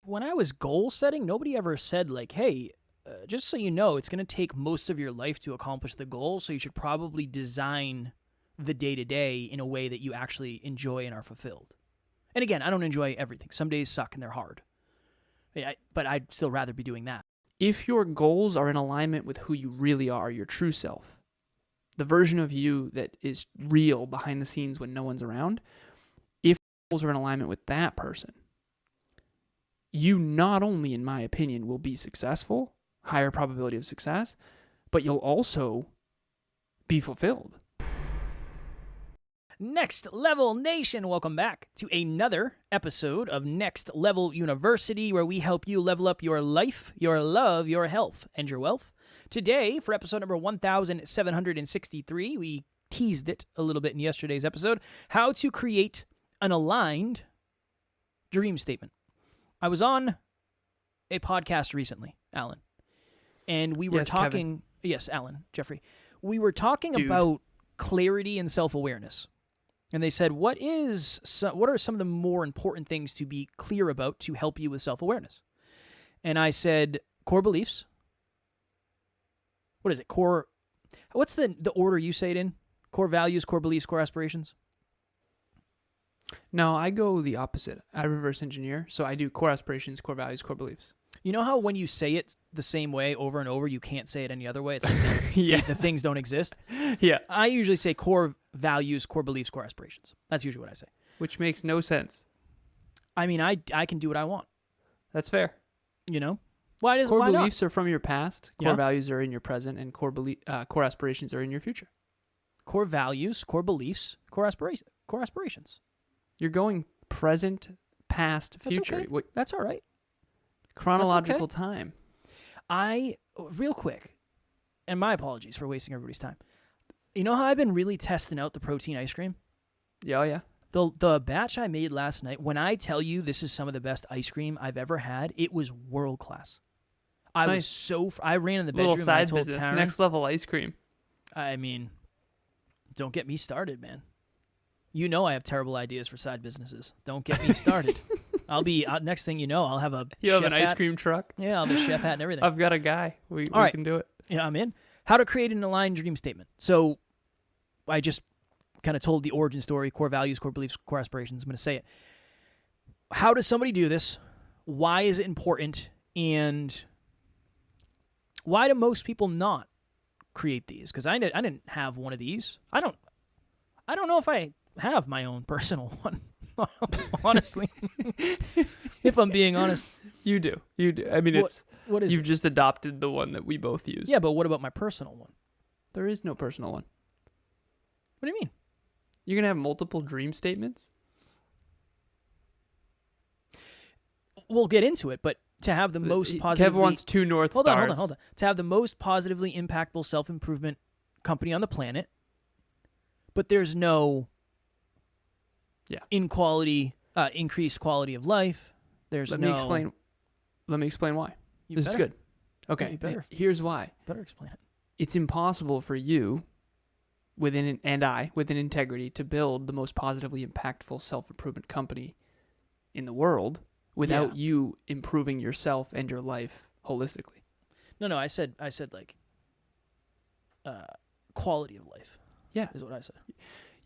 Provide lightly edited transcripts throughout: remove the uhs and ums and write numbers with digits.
when I was goal setting, nobody ever said like, hey, just so you know, it's going to take most of your life to accomplish the goal, so you should probably design the day-to-day in a way that you actually enjoy and are fulfilled. And again, I don't enjoy everything. Some days suck and they're hard. But I'd still rather be doing that. If your goals are in alignment with who you really are, your true self, the version of you that is real behind the scenes when no one's around, if goals are in alignment with that person, you not only, in my opinion, will be successful, higher probability of success, but you'll also be fulfilled. Next Level Nation, welcome back to another episode of Next Level University, where we help you level up your life, your love, your health, and your wealth. Today, for episode number 1763, we teased it a little bit in yesterday's episode, how to create an aligned dream statement. I was on a podcast recently, Alan, and we were talking... Kevin. Yes, Alan, Jeffrey. We were talking about clarity and self-awareness. And they said, what are some of the more important things to be clear about to help you with self-awareness? And I said, core beliefs. What is it? What's the order you say it in? Core values, core beliefs, core aspirations? No, I go the opposite. I reverse engineer. So I do core aspirations, core values, core beliefs. You know how when you say it the same way over and over, you can't say it any other way? It's like the things don't exist. Yeah. I usually say core values, core beliefs, core aspirations. That's usually what I say. Which makes no sense. I mean, I can do what I want. That's fair. You know? Why not? Beliefs are from your past, core Yeah. values are in your present, and core aspirations are in your future. Core values, core beliefs, core aspirations. You're going present, past, That's future. okay. That's all right. Chronological time. Real quick, and my apologies for wasting everybody's time. You know how I've been really testing out the protein ice cream? Yeah. The batch I made last night, when I tell you this is some of the best ice cream I've ever had, it was world class. I ran in the bedroom Little and I side told business. Taryn, Next level ice cream. I mean, don't get me started, man. You know I have terrible ideas for side businesses. Don't get me started. I'll be next thing you know, I'll have a You have chef an ice hat. cream truck? Yeah, I'll have a chef hat and everything. I've got a guy. We right. can do it. Yeah, I'm in. How to create an aligned dream statement. So I just kind of told the origin story, core values, core beliefs, core aspirations. I'm going to say it. How does somebody do this? Why is it important? And why do most people not create these? Because I didn't have one of these. I don't know if I have my own personal one. Honestly, if I'm being honest, You do. I mean, what is you've it? just adopted the one that we both use. Yeah, but what about my personal one? There is no personal one. What do you mean? You're gonna have multiple dream statements? We'll get into it, but to have the most positively... Kev wants 2 North Stars. Hold on. To have the most positively impactful self-improvement company on the planet, but there's no increased quality of life. Let me explain why. This is good. Okay, here's why. Better explain it. It's impossible for you, with integrity, to build the most positively impactful self-improvement company in the world without you improving yourself and your life holistically. No, I said like quality of life. Yeah. Is what I said.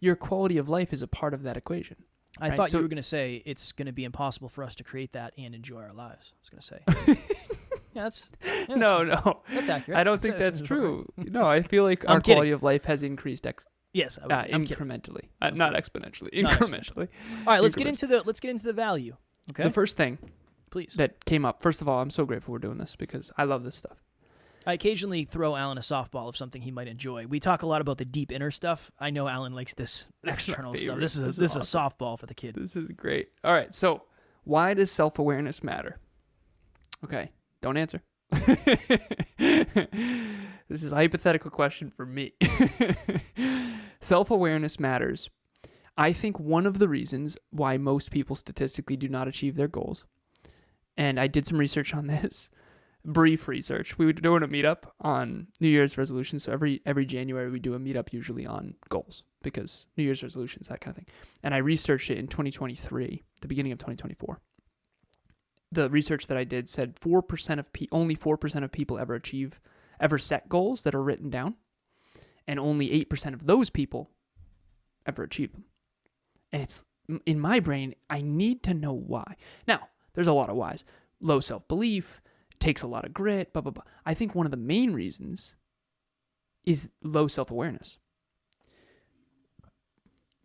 Your quality of life is a part of that equation. I thought you were going to say it's going to be impossible for us to create that and enjoy our lives. I was going to say. No. That's accurate. I don't think that's true. No, I feel like our quality of life has increased incrementally. Not exponentially. Incrementally. All right, let's get into the value. Okay. The first thing, please, that came up. First of all, I'm so grateful we're doing this because I love this stuff. I occasionally throw Alan a softball of something he might enjoy. We talk a lot about the deep inner stuff. I know Alan likes this external stuff. This is a softball for the kid. This is great. All right, so why does self-awareness matter? Okay, don't answer. This is a hypothetical question for me. Self-awareness matters. I think one of the reasons why most people statistically do not achieve their goals, and I did some research on this, brief research. We were doing a meetup on New Year's resolutions. So every January we do a meetup usually on goals because New Year's resolutions, that kind of thing. And I researched it in 2023, the beginning of 2024. the research that I did said only 4% of people ever set goals that are written down, and only 8% of those people ever achieve them. And it's in my brain, I need to know why. Now, there's a lot of whys. Low self-belief, takes a lot of grit, blah, blah, blah. I think one of the main reasons is low self-awareness.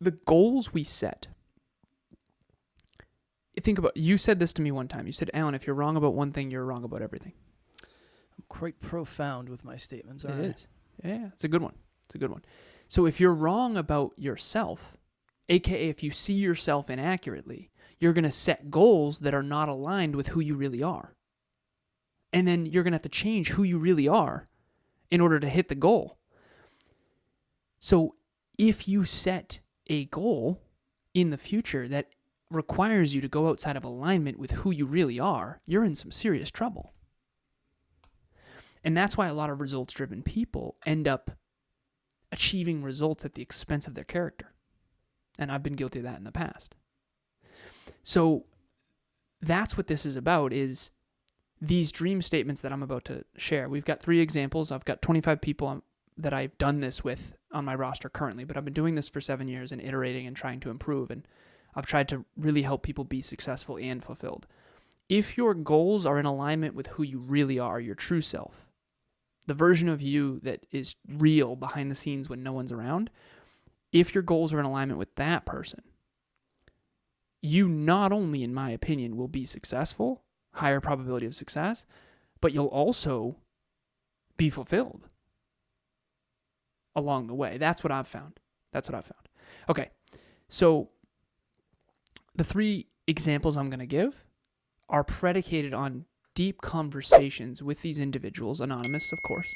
The goals we set. Think about, you said this to me one time. You said, Alan, if you're wrong about one thing, you're wrong about everything. I'm quite profound with my statements. It is. Yeah, it's a good one. It's a good one. So if you're wrong about yourself, aka if you see yourself inaccurately, you're going to set goals that are not aligned with who you really are. And then you're going to have to change who you really are in order to hit the goal. So if you set a goal in the future that requires you to go outside of alignment with who you really are, you're in some serious trouble. And that's why a lot of results-driven people end up achieving results at the expense of their character. And I've been guilty of that in the past. So that's what this is about, is these dream statements that I'm about to share. We've got 3 examples. I've got 25 people that I've done this with on my roster currently, but I've been doing this for 7 years and iterating and trying to improve, and I've tried to really help people be successful and fulfilled. If your goals are in alignment with who you really are, your true self, the version of you that is real behind the scenes when no one's around, if your goals are in alignment with that person, you not only, in my opinion, will be successful, higher probability of success, but you'll also be fulfilled along the way. That's what I've found. Okay, so the 3 examples I'm going to give are predicated on deep conversations with these individuals, anonymous, of course,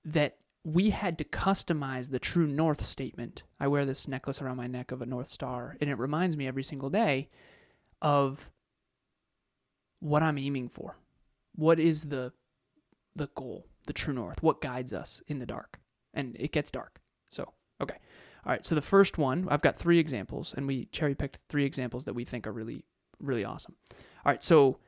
that we had to customize the true north statement. I wear this necklace around my neck of a North Star, and it reminds me every single day of what I'm aiming for. What is the goal, the true north? What guides us in the dark? And it gets dark. So, okay. All right, so the first one, I've got 3 examples, and we cherry-picked 3 examples that we think are really, really awesome. All right, so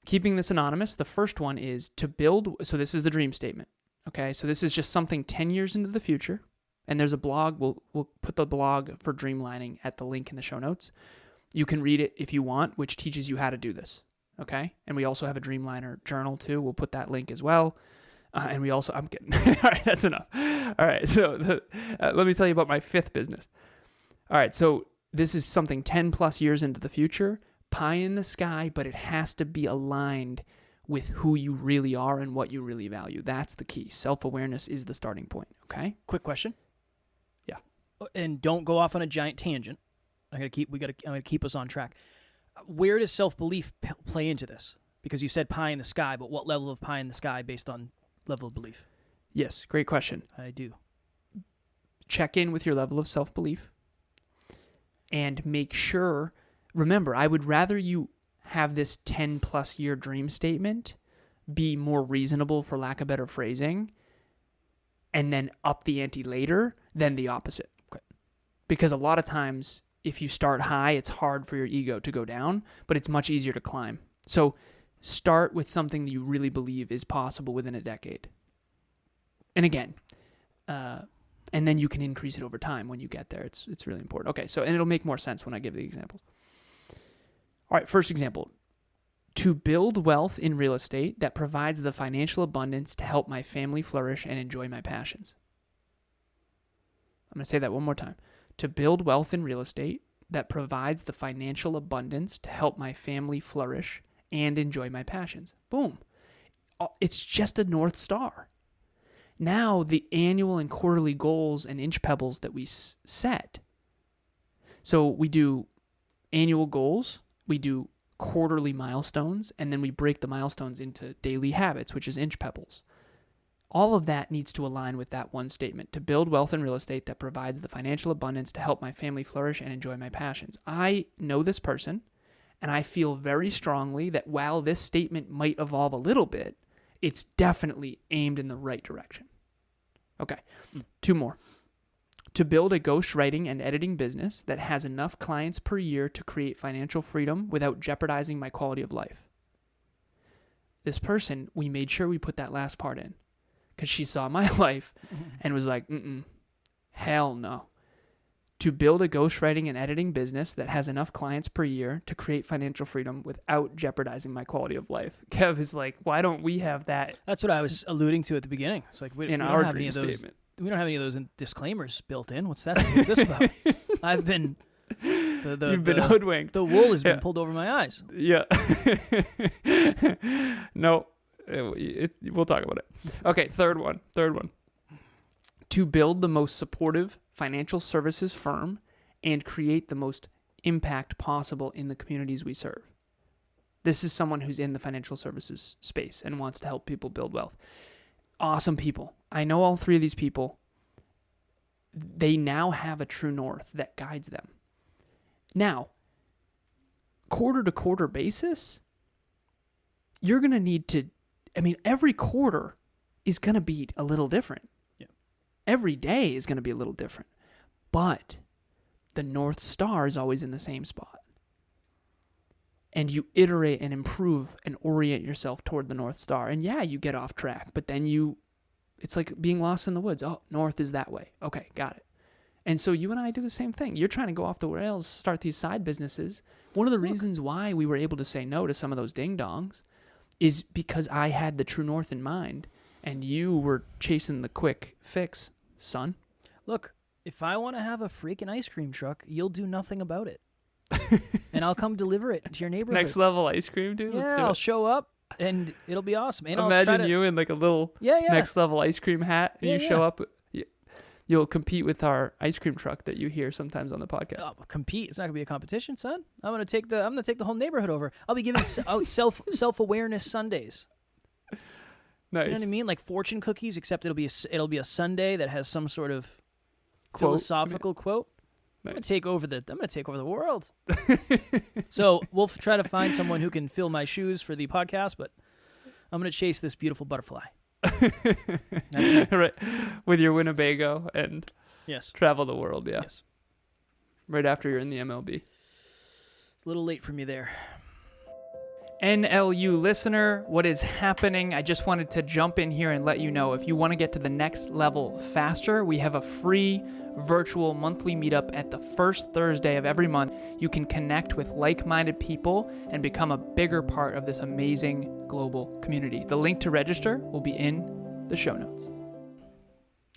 keeping this anonymous, the first one is to build, so this is the dream statement. Okay, so this is just something 10 years into the future, and there's a blog. We'll put the blog for dreamlining at the link in the show notes. You can read it if you want, which teaches you how to do this. Okay, and we also have a Dreamliner journal too. We'll put that link as well. And we also, I'm kidding. All right, that's enough. All right, so let me tell you about my 5th business. All right, so this is something 10 plus years into the future, pie in the sky, but it has to be aligned with who you really are and what you really value. That's the key. Self-awareness is the starting point, okay? Quick question. Yeah. And don't go off on a giant tangent. I'm gonna keep us on track. Where does self-belief play into this? Because you said pie in the sky, but what level of pie in the sky based on level of belief? Yes, great question. I do. Check in with your level of self-belief and make sure, remember, I would rather you have this 10 plus year dream statement be more reasonable, for lack of better phrasing, and then up the ante later than the opposite. Okay. Because a lot of times, if you start high, it's hard for your ego to go down, but it's much easier to climb. So start with something that you really believe is possible within a decade. And again, and then you can increase it over time when you get there. It's really important. Okay, so, and it'll make more sense when I give the examples. All right, first example. To build wealth in real estate that provides the financial abundance to help my family flourish and enjoy my passions. I'm going to say that one more time. To build wealth in real estate that provides the financial abundance to help my family flourish and enjoy my passions. Boom. It's just a North Star. Now, the annual and quarterly goals and inch pebbles that we set. So we do annual goals, we do quarterly milestones, and then we break the milestones into daily habits, which is inch pebbles. All of that needs to align with that one statement, to build wealth in real estate that provides the financial abundance to help my family flourish and enjoy my passions. I know this person, and I feel very strongly that while this statement might evolve a little bit, it's definitely aimed in the right direction. Okay, 2 more. To build a ghostwriting and editing business that has enough clients per year to create financial freedom without jeopardizing my quality of life. This person, we made sure we put that last part in because she saw my life and was like, hell no. To build a ghostwriting and editing business that has enough clients per year to create financial freedom without jeopardizing my quality of life. Kev is like, why don't we have that? That's what I was alluding to at the beginning. It's like we don't have any of those. We don't have any of those disclaimers built in. What's this about? I've been You've been hoodwinked. The wool has been pulled over my eyes. Yeah. No, we'll talk about it. Okay, third one. To build the most supportive financial services firm and create the most impact possible in the communities we serve. This is someone who's in the financial services space and wants to help people build wealth. Awesome people. I know all three of these people. They now have a true north that guides them. Now, quarter to quarter basis, you're going to need to, every quarter is going to be a little different. Yeah. Every day is going to be a little different. But the North Star is always in the same spot. And you iterate and improve and orient yourself toward the North Star. And yeah, you get off track, but then it's like being lost in the woods. Oh, north is that way. Okay, got it. And so you and I do the same thing. You're trying to go off the rails, start these side businesses. One of the reasons why we were able to say no to some of those ding-dongs is because I had the true north in mind, and you were chasing the quick fix, son. Look, if I want to have a freaking ice cream truck, you'll do nothing about it. And I'll come deliver it to your neighborhood. Next Level ice cream, dude? Yeah, Let's do it. I'll show up, and it'll be awesome. And Imagine you in like a little Next Level ice cream hat, and you show up. You'll compete with our ice cream truck that you hear sometimes on the podcast. Oh, compete? It's not gonna be a competition, son. I'm gonna take the whole neighborhood over. I'll be giving out self-awareness Sundays. Nice. You know what I mean? Like fortune cookies, except it'll be a Sunday that has some sort of quote. Philosophical quote. Nice. I'm gonna take over the world. So we'll try to find someone who can fill my shoes for the podcast, but I'm gonna chase this beautiful butterfly. That's me. Right. With your Winnebago and travel the world, yeah. Yes. Right after you're in the MLB. It's a little late for me there. NLU listener, what is happening? I just wanted to jump in here and let you know if you want to get to the next level faster, we have a free virtual monthly meetup at the first Thursday of every month. You can connect with like-minded people and become a bigger part of this amazing global community. The link to register will be in the show notes.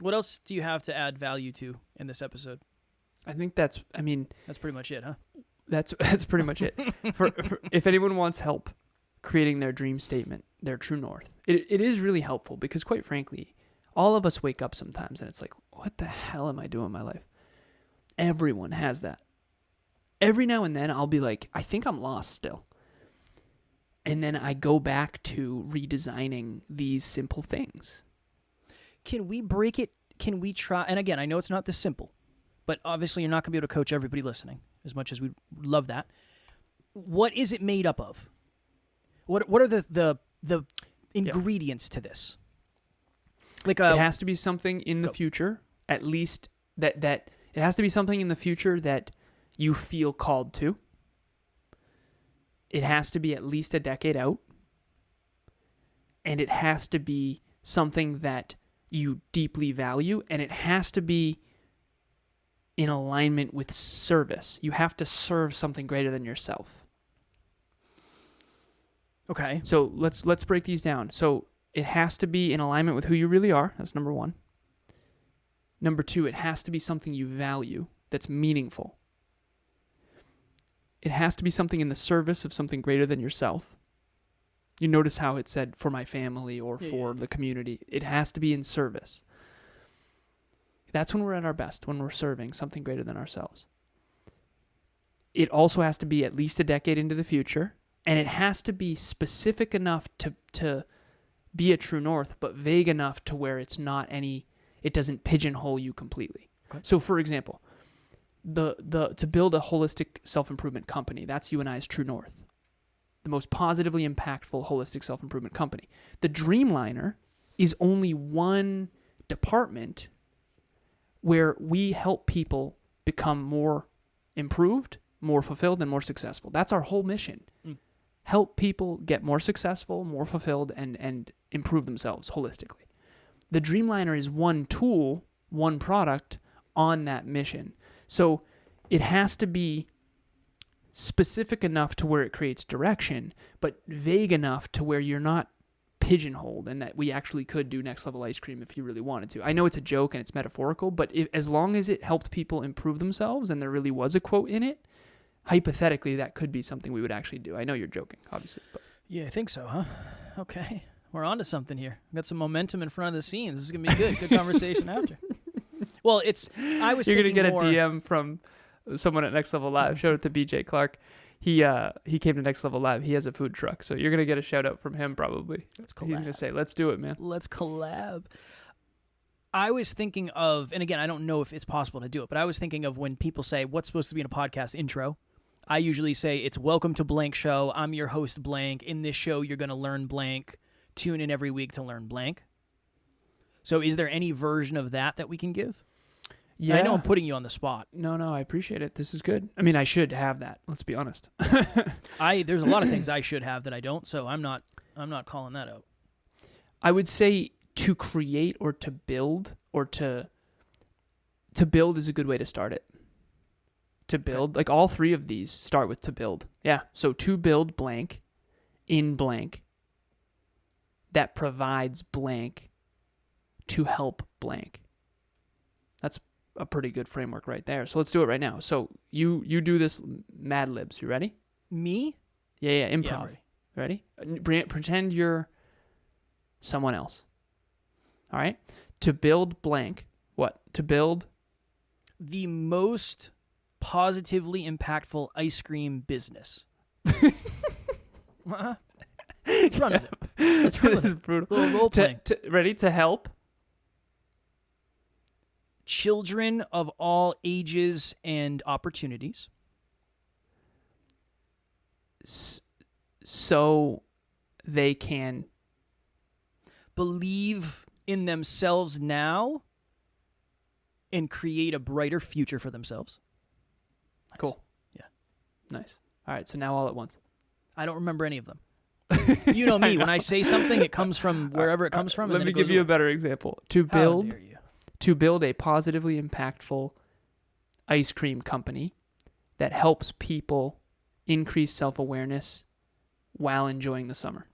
What else do you have to add value to in this episode? I think that's pretty much it, huh? That's pretty much it. For if anyone wants help creating their dream statement, their true north, it is really helpful because, quite frankly, all of us wake up sometimes and it's like, what the hell am I doing in my life? Everyone has that. Every now and then I'll be like, I think I'm lost still. And then I go back to redesigning these simple things. Can we break it? Can we try? And again, I know it's not this simple, but obviously you're not going to be able to coach everybody listening as much as we love that. What is it made up of? What are the ingredients to this? Like it has to be something in the future, at least that it has to be something in the future that you feel called to. It has to be at least a decade out. And it has to be something that you deeply value, and it has to be in alignment with service. You have to serve something greater than yourself. Okay. So let's break these down. So it has to be in alignment with who you really are. That's number one. Number two, it has to be something you value that's meaningful. It has to be something in the service of something greater than yourself. You notice how it said for my family or for the community. It has to be in service. That's when we're at our best, when we're serving something greater than ourselves. It also has to be at least a decade into the future, and it has to be specific enough to be a true north, but vague enough to where it doesn't pigeonhole you completely. Okay. So, for example, to build a holistic self-improvement company, that's you and I's true north. The most positively impactful holistic self-improvement company. The Dreamliner is only one department where we help people become more improved, more fulfilled, and more successful. That's our whole mission. Help people get more successful, more fulfilled, and improve themselves holistically. The Dreamliner is one tool, one product on that mission. So it has to be specific enough to where it creates direction, but vague enough to where you're not pigeonholed, and that we actually could do next level ice cream if you really wanted to. I know it's a joke and it's metaphorical, but as long as it helped people improve themselves and there really was a quote in it, hypothetically, that could be something we would actually do. I know you're joking, obviously. But. Yeah, I think so, huh? Okay. We're on to something here. We've got some momentum in front of the scenes. This is going to be good. Good conversation after. Well, you're going to get a DM from someone at Next Level Live. Shout out to BJ Clark. He came to Next Level Live. He has a food truck. So you're going to get a shout out from him probably. Let's collab. He's going to say, let's do it, man. Let's collab. I was thinking of, and again, I don't know if it's possible to do it, but I was thinking of when people say, what's supposed to be in a podcast intro? I usually say it's welcome to blank show. I'm your host, blank. In this show, you're going to learn blank. Tune in every week to learn blank. So is there any version of that we can give? Yeah. I know I'm putting you on the spot. No, I appreciate it. This is good. I mean, I should have that. Let's be honest. There's a lot of things I should have that I don't, so I'm not calling that out. I would say to create or to build or to build is a good way to start it. To build, like all three of these start with to build. Yeah. So to build blank in blank that provides blank to help blank. That's a pretty good framework right there. So let's do it right now. So you do this Mad Libs. You ready? Me? Yeah, improv. Yeah, ready? Pretend you're someone else. All right? To build blank. What? To build the most positively impactful ice cream business. Let's run with it. Let's run with it. Brutal. Little role playing. Ready? To help children of all ages and opportunities. So they can believe in themselves now and create a brighter future for themselves. Nice. Cool. Yeah. Nice. All right, so now all at once. I don't remember any of them. You know me. When I say something, it comes from wherever it comes from. Let me give you a better example. To build a positively impactful ice cream company that helps people increase self-awareness while enjoying the summer.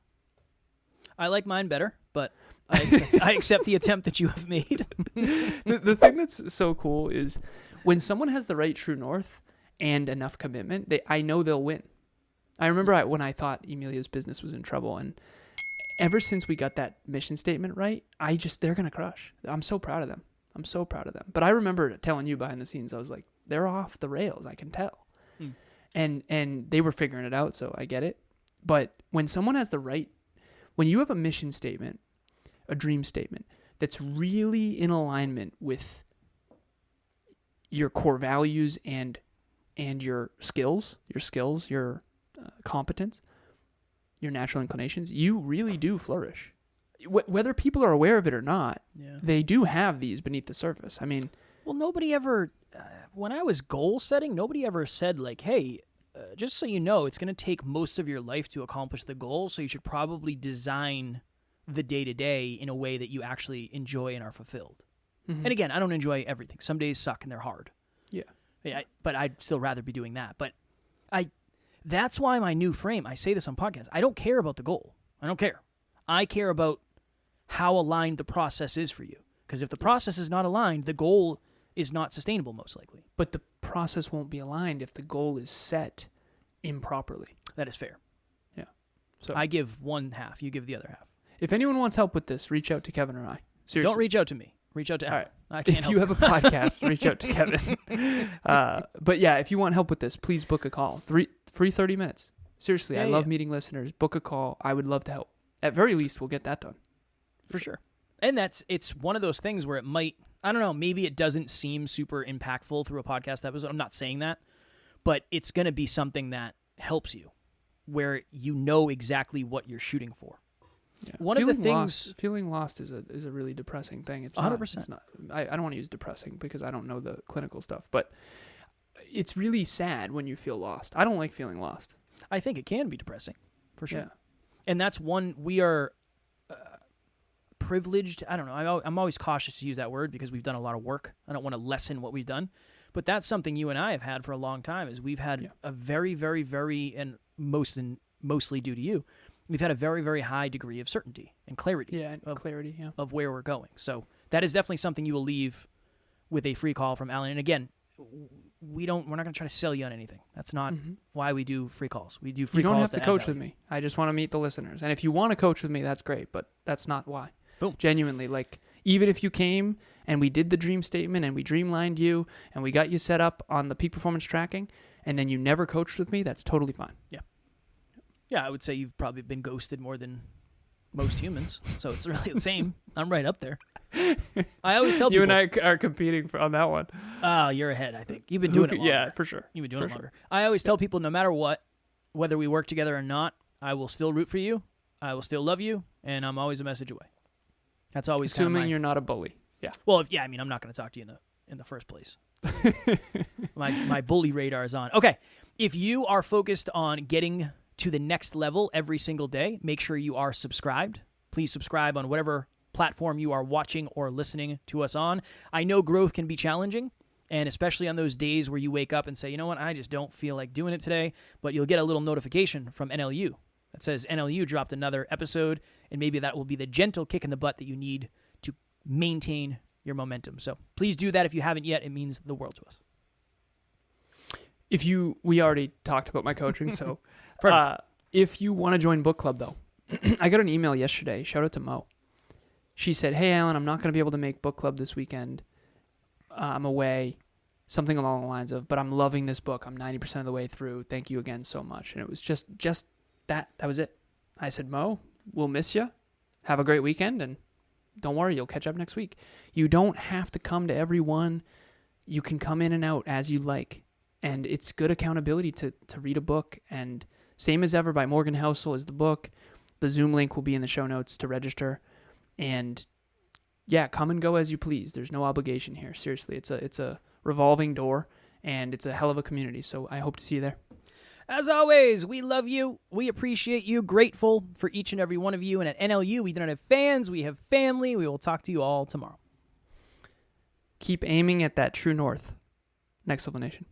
I like mine better, but I accept the attempt that you have made. The thing that's so cool is when someone has the right true north and enough commitment, I know they'll win. I remember when I thought Emilia's business was in trouble, and ever since we got that mission statement right, they're going to crush. I'm so proud of them. But I remember telling you behind the scenes, I was like, they're off the rails. I can tell. And they were figuring it out, so I get it. But when someone has when you have a mission statement, a dream statement that's really in alignment with your core values and your skills, your competence, your natural inclinations, you really do flourish. Whether people are aware of it or not, they do have these beneath the surface. I mean, well, nobody ever, when I was goal setting, nobody ever said like, hey, just so you know, it's going to take most of your life to accomplish the goal, so you should probably design the day-to-day in a way that you actually enjoy and are fulfilled. Mm-hmm. And again, I don't enjoy everything. Some days suck and they're hard. Yeah. But I'd still rather be doing that. But that's why my new frame, I say this on podcasts, I don't care about the goal. I don't care. I care about how aligned the process is for you. Because if the process is not aligned, the goal is not sustainable, most likely. But the process won't be aligned if the goal is set improperly. That is fair. Yeah. So I give one half, you give the other half. If anyone wants help with this, reach out to Kevin or I. Seriously. Don't reach out to me. Reach out to Ellen. All right. I can't if help you have a podcast, reach out to Kevin. But yeah, if you want help with this, please book a call. Free 30 minutes. Seriously, I love meeting listeners. Book a call. I would love to help. At very least, we'll get that done. For sure. And it's one of those things where it might, I don't know, maybe it doesn't seem super impactful through a podcast episode. I'm not saying that, but it's going to be something that helps you, where you know exactly what you're shooting for. Yeah. One of the things feeling lost is a really depressing thing. It's 100%. It's not. I don't want to use depressing because I don't know the clinical stuff, but it's really sad when you feel lost. I don't like feeling lost. I think it can be depressing, for sure. Yeah. And that's one we are privileged. I don't know. I'm always cautious to use that word because we've done a lot of work. I don't want to lessen what we've done. But that's something you and I have had for a long time is we've had a very, very, very, and mostly due to you, we've had a very, very high degree of certainty and clarity. Yeah, clarity, of where we're going. So that is definitely something you will leave with a free call from Alan. And again, we're not going to try to sell you on anything. That's not why we do free calls. We do free calls. You don't have to add coach value. with me. I just want to meet the listeners. And if you want to coach with me, that's great, but that's not why. Boom. Genuinely, like, even if you came and we did the dream statement and we dreamlined you and we got you set up on the peak performance tracking and then you never coached with me, that's totally fine. Yeah. Yeah, I would say you've probably been ghosted more than most humans, so it's really the same. I'm right up there. I always tell people... You and I are competing on that one. Oh, you're ahead, I think. You've been doing it longer. Yeah, for sure. You've been doing it longer. I always tell people no matter what, whether we work together or not, I will still root for you, I will still love you, and I'm always a message away. That's always assuming you're not a bully. Yeah. Well, I'm not going to talk to you in the first place. my bully radar is on. Okay, if you are focused on getting to the next level every single day, make sure you are subscribed. Please subscribe on whatever platform you are watching or listening to us on. I know growth can be challenging, and especially on those days where you wake up and say, you know what, I just don't feel like doing it today, but you'll get a little notification from NLU that says NLU dropped another episode, and maybe that will be the gentle kick in the butt that you need to maintain your momentum. So please do that if you haven't yet. It means the world to us. We already talked about my coaching, so Perfect. If you want to join book club, though, I got an email yesterday. Shout out to Mo. She said, "Hey, Alan, I'm not going to be able to make book club this weekend. I'm away." Something along the lines of, "But I'm loving this book. I'm 90% of the way through. Thank you again so much." And it was just that. That was it. I said, "Mo, we'll miss you. Have a great weekend, and don't worry, you'll catch up next week." You don't have to come to every one. You can come in and out as you like. And it's good accountability to read a book. And Same as Ever by Morgan Housel is the book. The Zoom link will be in the show notes to register. And yeah, come and go as you please. There's no obligation here. Seriously, it's a revolving door, and it's a hell of a community. So I hope to see you there. As always, we love you. We appreciate you. Grateful for each and every one of you. And at NLU, we don't have fans. We have family. We will talk to you all tomorrow. Keep aiming at that true north. Next Level Nation.